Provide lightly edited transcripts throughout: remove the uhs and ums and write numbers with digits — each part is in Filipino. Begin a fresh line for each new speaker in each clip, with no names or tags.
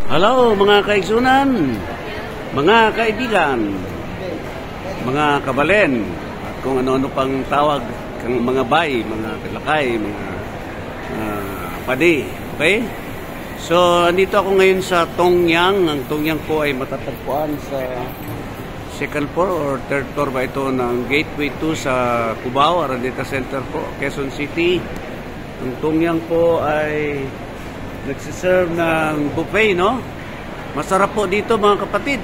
Hello mga kaigsunan, mga kaibigan, mga kabalen, at kung ano-ano pang tawag ng mga bay, mga kalakay, mga padi. Okay? So, andito ako ngayon sa Tongyang. Ang Tongyang po ay matatagpuan sa second floor or third floor ba ito ng Gateway 2 sa Cubao, Araneta Center po, Quezon City. Ang Tongyang po ay nagsiserve ng buffet, no? Masarap po dito mga kapatid.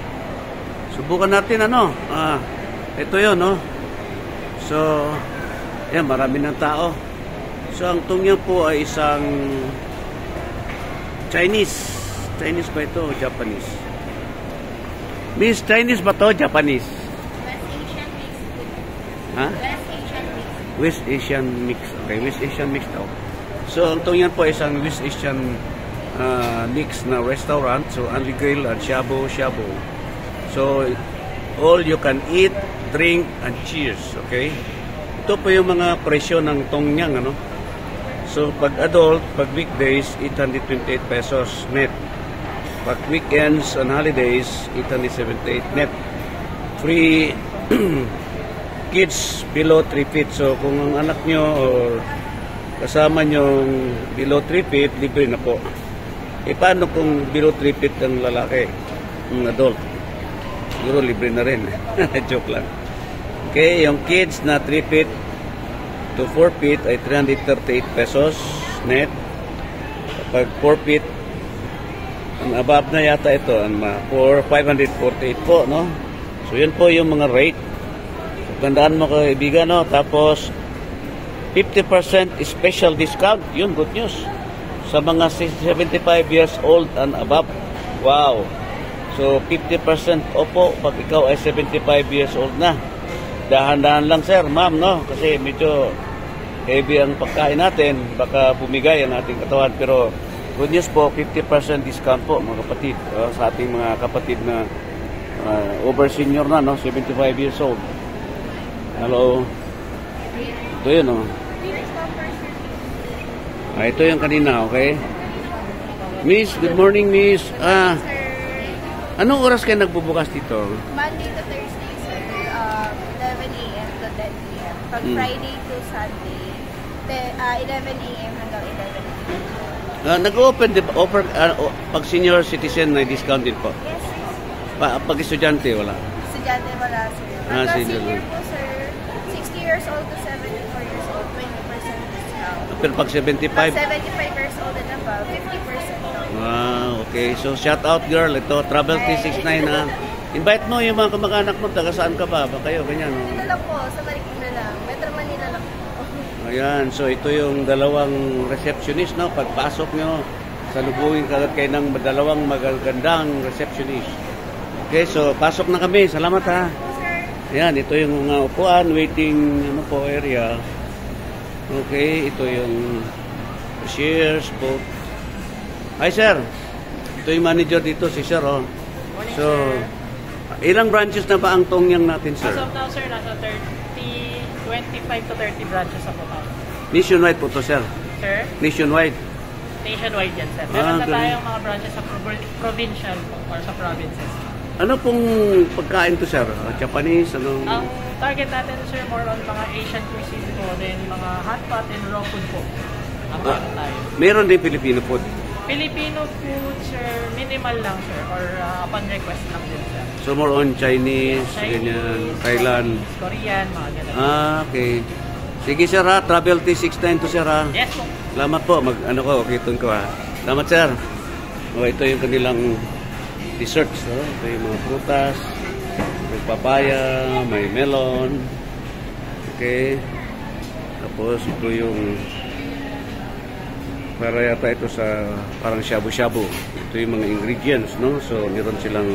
Subukan natin ito yun, no? So, yan, marami ng tao. So, ang Tongyang po ay isang Chinese ba ito? Japanese? Miss, Chinese ba to? Japanese?
West Asian mix.
Ha?
West Asian mix.
West Asian mix. Okay, West Asian mix daw. So, ang Tongyang po ay isang West Asian mix na restaurant. So, only grill at shabu-shabu. So, all you can eat, drink, and cheers. Okay? Ito po yung mga presyo ng Tongyang, ano? So, pag adult, pag weekdays, 828 pesos net. Pag weekends and holidays, 878 net. Free kids below 3 feet. So, kung ang anak nyo or kasama nyo below 3 feet, libre na po. E paano kung below 3 feet ang lalaki, ang adult? Siguro libre na rin. Joke lang. Okay, yung kids na 3 feet to 4 feet ay 338 pesos net. Kapag 4 feet, ang above na yata ito, for 548 po, no? So, yun po yung mga rate. So, tandaan mo kaibigan, no? Tapos, 50% special discount. Yun, good news. Sa mga 75 years old and above. Wow. So, 50% opo pag ikaw ay 75 years old na. Dahan-dahan lang, sir, ma'am, no? Kasi medyo heavy ang pagkain natin. Baka bumigay ang ating katawan. Pero, good news po, 50% discount po, mga kapatid. Sa ating mga kapatid na over senior na, no? 75 years old. Hello. Ito yun, no? Ito yung kanina, okay? Miss, good morning, miss. Anong oras kayo nagbubukas dito?
Monday to Thursday, sir. 11 a.m. to 10 p.m. Pag Friday to Sunday, 11 a.m. hanggang 11 p.m.
Nag-open, offer, pag senior citizen na discount din po?
Yes, sir.
Pag estudyante, wala?
Estudyante wala, sir. Pag
Senior
po, sir, 60 years old to 74 years old, 20% discount.
Pero pag 75?
Pag 75 years old and above, 50% off.
Okay. So, shout out girl. Ito, Travel T69 na. Invite mo yung mga kamag-anak mo. Taga saan ka ba? Ba kayo, ganyan, no?
Dito lang po, sa Marikina na lang. Metro Manila lang po.
Ayan. So, ito yung dalawang receptionist, no? Pagpasok nyo, salubungin kagad kayo ng dalawang magagandang receptionist. Okay, so, pasok na kami. Salamat, ha? Ayan, ito yung mga upuan, waiting, area. Okay, ito yung cashiers po. Hi, sir. Ito yung manager dito, si sir, oh.
Morning,
So,
sir.
ilang branches na ba ang Tongyang natin, sir?
As of now, sir, nasa 25 to 30 branches ako pa.
Nationwide po to, sir.
Sir?
Nationwide.
Nationwide yan, sir. Meron na
ganun.
tayong mga branches sa provincial po, or sa provinces.
Ano pong pagkain to, sir? Japanese, anong...
Ang target natin, sir, more on mga Asian cuisine po, then mga hot pot and raw food po. Ang meron tayo.
Meron din Filipino food.
Filipino food, sir, minimal lang, sir, or upon request lang din, sir.
So, more on Chinese, ganyan, Thailand.
Korean, mga ganun.
Okay. Sige, sir, ha? Travel T69 to, sir, ha?
Yes po.
Salamat po. Kitun ko, ha? Salamat, sir. Ito yung kanilang desserts, no? Ito yung mga prutas, may papaya, may melon. Okay. Tapos, ito yung para yata ito sa parang shabu-shabu. Ito yung mga ingredients, no? So, meron silang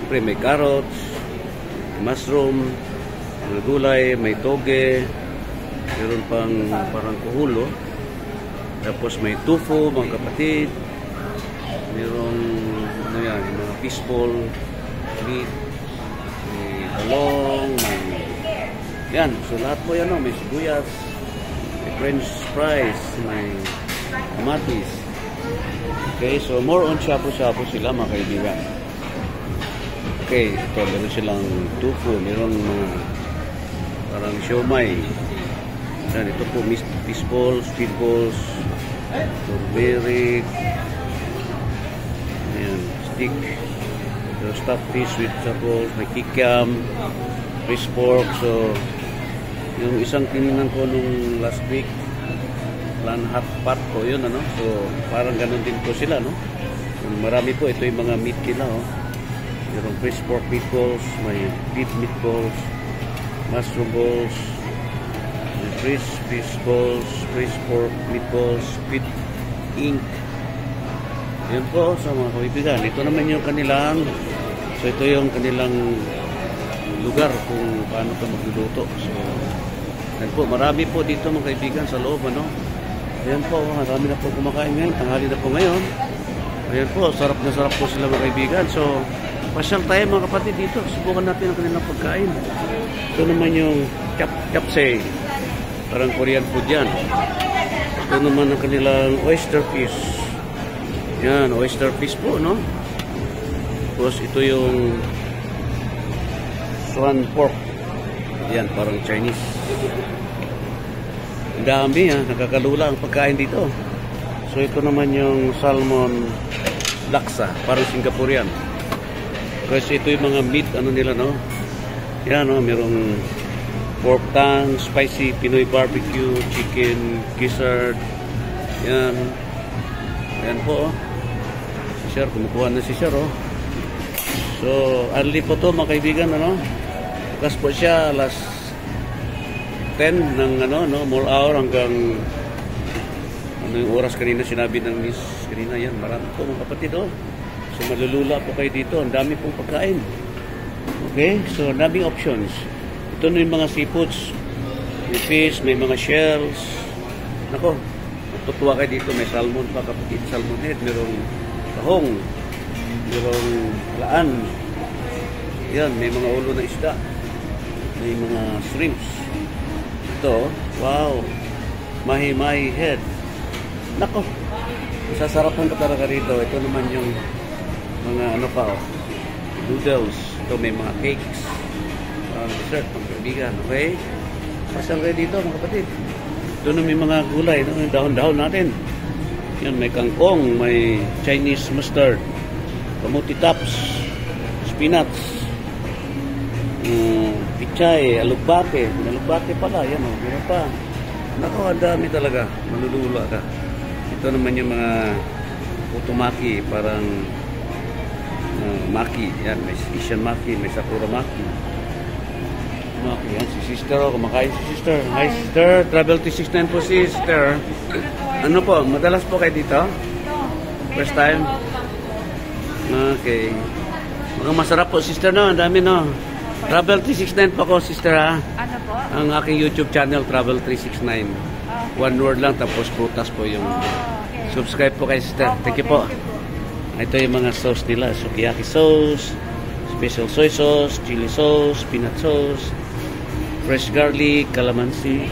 may carrots, may mushroom, mga gulay, may toge, meron pang parang kuhulo. Tapos may tofu, mga kapatid. Meron, mga fishball, meat, may talong, yan. So, lahat po yan, no? May sibuyas, may french fries, may kamatis. Okay, so more on shabu-shabu sila mga kaibigan. Okay, ito, meron silang tofu, meron mga parang siomai. Yan, ito po, fish balls, squid balls, turmeric, ayan, stick, stuffed fish with vegetables, may kikiam, fish pork. So, yung isang tininan ko nung last week, plan hot pot po yun, ano? So, parang ganun din po sila, no? Marami po, ito yung mga meat nila, oh. Mayroong fish pork meatballs, may beef meatballs, mushroom balls, may fish balls, fish pork meatballs, squid ink. Yan po sa mga kaibigan. Ito naman yung kanilang, so ito yung kanilang lugar kung paano ito magluluto. So, yan po, marami po dito mga kaibigan sa loob, ano? Ayan po, marami na po kumakain ngayon, tanghali na po ngayon. Ayan po, sarap na sarap po sila mga kaibigan. So, pasyal tayo mga kapatid dito. Subukan natin ang kanilang pagkain. Ito naman yung chapsay. Parang Korean food yan. Ito naman ang kanilang oyster fish. Yan, oyster fish po, no? Tapos ito yung swan pork. Yan, parang Chinese. Ang dami, ha? Nakakalula ang pagkain dito. So ito naman yung salmon laksa. Parang Singaporean. Kasi ito yung mga meat, ano nila, no? Yan, no? Merong pork tongue, spicy Pinoy barbecue, chicken, gizzard. Yan. Yan po, oh. Si Sir, kumukuha na si Sir, oh. So, early po to, mga kaibigan, ano? Bukas po siya, alas 10 ng, ano, no? More hour hanggang, ano yung oras kanina, sinabi ng miss kanina, yan. Marami po, mga kapatid, oh. So, malulula po kayo dito. Ang dami pong pagkain. Okay? So, daming options. Ito na yung mga seafoods. May fish, may mga shells. Nako, matutuwa kayo dito. May salmon pa, kapatid. Salmon head. Merong tahong. Merong laan. Yan, may mga ulo na isda. May mga shrimps. Ito, wow. Mahi-mahi head. Nako, masasarapan ka talaga rito. Ito naman yung mga ano pa, oh, noodles. Ito may mga cakes, dessert, mga kaibigan. Okay, pasal kayo dito mga kapatid. Ito na may mga gulay, no? Dahon-dahon natin. Yan, may kangkong, may Chinese mustard, kamuti tops, spinach, pichay, alugbate. Alugbate pala, yan, oh, meron pa. Nako, ang dami talaga, malulula ka. Ito naman yung mga utomaki, parang maki, yan, may Asian maki, may sakura maki. Maki, yan, si sister, oh, kumakain si sister. Hi sister, Travel 369 po si sister. Ano po, madalas po kayo dito? First time? Okay. Mga masarap po sister, no? Ang dami, no? Travel 369 po ko sister, ha?
Ano po?
Ang aking YouTube channel, Travel 369. One word lang, tapos prutas po yung
Okay.
subscribe po kay sister. Thank you po. Ito yung mga sauce nila. Sukiyaki sauce, special soy sauce, chili sauce, peanut sauce, fresh garlic, calamansi,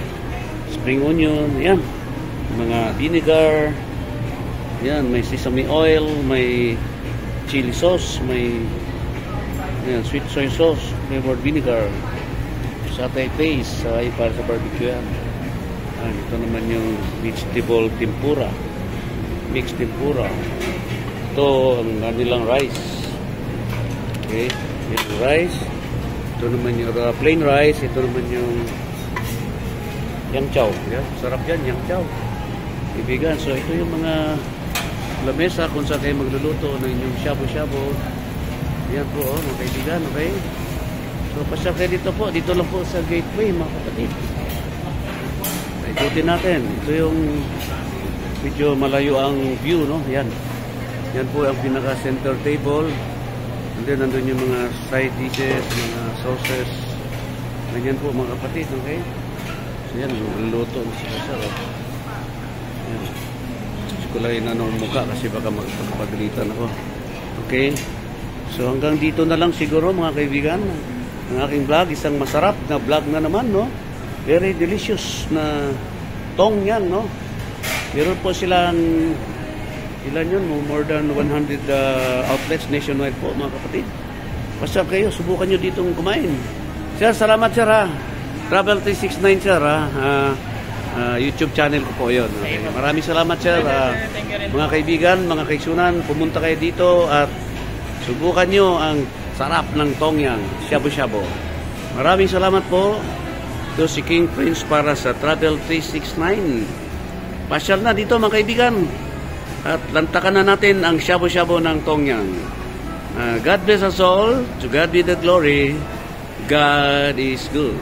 spring onion, yan. Mga vinegar, yan. May sesame oil, may chili sauce, may yan, sweet soy sauce, flavored vinegar, satay paste, para sa barbecue yan. Ito naman yung vegetable tempura, mixed tempura. Ito ang kanilang rice. Okay, yung rice. Ito naman yung plain rice. Ito naman yung yang chow. Yeah, sarap yan, yang chow. Ibigan. So ito yung mga lamesa kung saan kayo magluluto ng inyong shabu-shabu. Yan po, oh, mga kaibigan. Okay. So pasya kayo dito po. Dito lang po sa gateway, mga kapatid. Ikutin natin. Ito yung medyo malayo ang view, no? Yan. Yan po ang pinaka-center table. And then, nandun yung mga side dishes, mga sauces. Ganyan po, mga kapatid, okay? So, yan, luluto ang sila, oh. Yan. Sigulayin na ng mukha kasi baka magpagalitan ako. Okay? So, hanggang dito na lang siguro, mga kaibigan. Ang aking vlog, isang masarap na vlog na naman, no? Very delicious na tong yan, no? Meron po silang Ilan yun? More than 100 outlets nationwide po, mga kapatid. Basta kayo, subukan nyo ditong kumain. Sir, salamat sir ha. Travel 369 sir ha. YouTube channel ko po yun. Okay. Maraming salamat sir.
Thank you rin.
Mga kaibigan, mga kaisunan, pumunta kayo dito at subukan nyo ang sarap ng Tongyang, shabu-shabu. Maraming salamat po. Ito si King Prince para sa Travel 369. Pasyal na dito mga kaibigan. At lantakan na natin ang shabu-shabu ng Tongyang. God bless us all. To God be the glory. God is good.